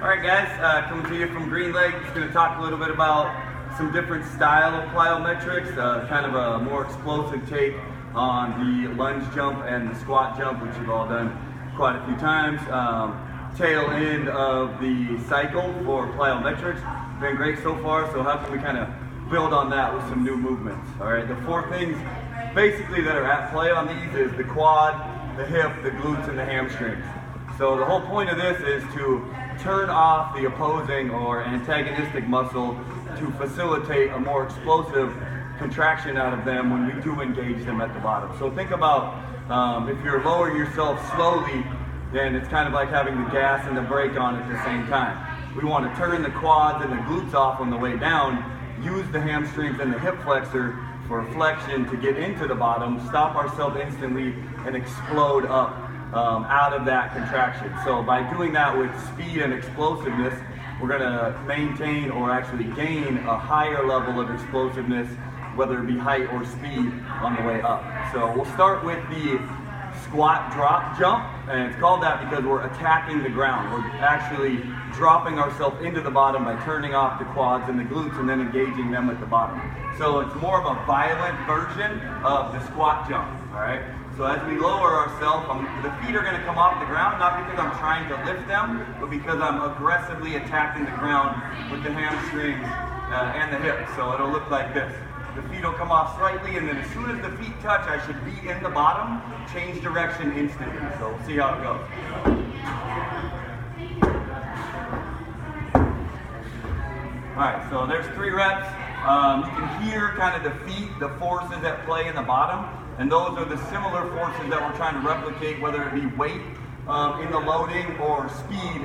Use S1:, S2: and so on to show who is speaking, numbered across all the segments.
S1: Alright guys, coming to you from Green Lake. Just going to talk a little bit about some different style of plyometrics, kind of a more explosive take on the lunge jump and the squat jump, which you've all done quite a few times. Tail end of the cycle for plyometrics. Been great so far, so how can we kind of build on that with some new movements? Alright, the four things basically that are at play on these is the quad, the hip, the glutes, and the hamstrings. So the whole point of this is to turn off the opposing or antagonistic muscle to facilitate a more explosive contraction out of them when we do engage them at the bottom. So think about if you're lowering yourself slowly, then it's kind of like having the gas and the brake on at the same time. We want to turn the quads and the glutes off on the way down, use the hamstrings and the hip flexor for flexion to get into the bottom, stop ourselves instantly, and explode up out of that contraction. So by doing that with speed and explosiveness, we're going to maintain or actually gain a higher level of explosiveness, whether it be height or speed, on the way up. So we'll start with the squat drop jump, and it's called that because we're attacking the ground. We're actually dropping ourselves into the bottom by turning off the quads and the glutes and then engaging them at the bottom. So it's more of a violent version of the squat jump. All right. So as we lower ourselves, the feet are going to come off the ground, not because I'm trying to lift them, but because I'm aggressively attacking the ground with the hamstrings and the hips. So it'll look like this. The feet will come off slightly, and then as soon as the feet touch, I should be in the bottom, change direction instantly. So we'll see how it goes. Alright, so there's 3 reps. You can hear kind of the feet, the forces at play in the bottom, and those are the similar forces that we're trying to replicate, whether it be weight in the loading or speed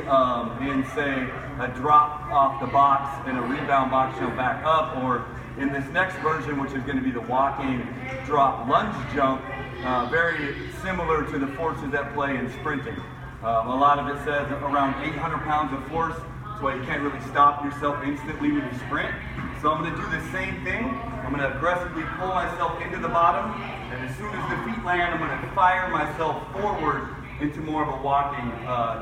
S1: in, say, a drop off the box and a rebound box jump back up, or in this next version, which is going to be the walking drop lunge jump, very similar to the forces at play in sprinting. A lot of it says around 800 pounds of force. That's why you can't really stop yourself instantly when you sprint. So I'm going to do the same thing. I'm going to aggressively pull myself into the bottom, and as soon as the feet land, I'm going to fire myself forward into more of a walking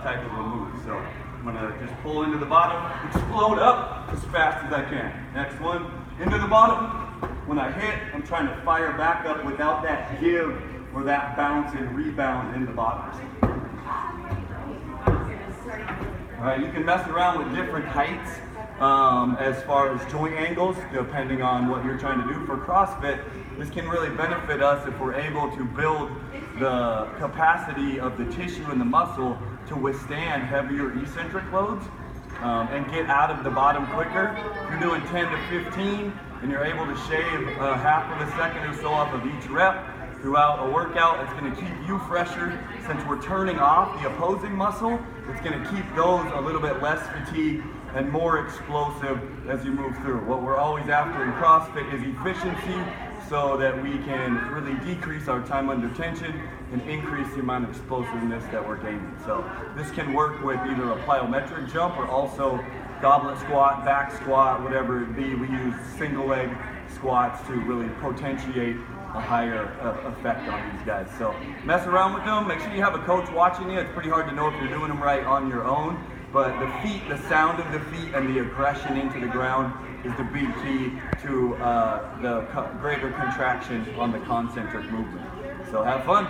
S1: type of a move. So I'm going to just pull into the bottom, explode up as fast as I can. Next one, into the bottom. When I hit, I'm trying to fire back up without that give or that bounce and rebound in the bottom. Alright, you can mess around with different heights as far as joint angles, depending on what you're trying to do. For CrossFit, this can really benefit us if we're able to build the capacity of the tissue and the muscle to withstand heavier eccentric loads and get out of the bottom quicker. If you're doing 10 to 15 and you're able to shave half of a second or so off of each rep throughout a workout, it's going to keep you fresher. Since we're turning off the opposing muscle, it's going to keep those a little bit less fatigued and more explosive as you move through. What we're always after in CrossFit is efficiency, so that we can really decrease our time under tension and increase the amount of explosiveness that we're gaining. So this can work with either a plyometric jump or also goblet squat, back squat, whatever it be. We use single leg squats to really potentiate a higher effect on these guys. So mess around with them. Make sure you have a coach watching you. It's pretty hard to know if you're doing them right on your own, but the feet, the sound of the feet and the aggression into the ground is the big key to the greater contraction on the concentric movement. So have fun.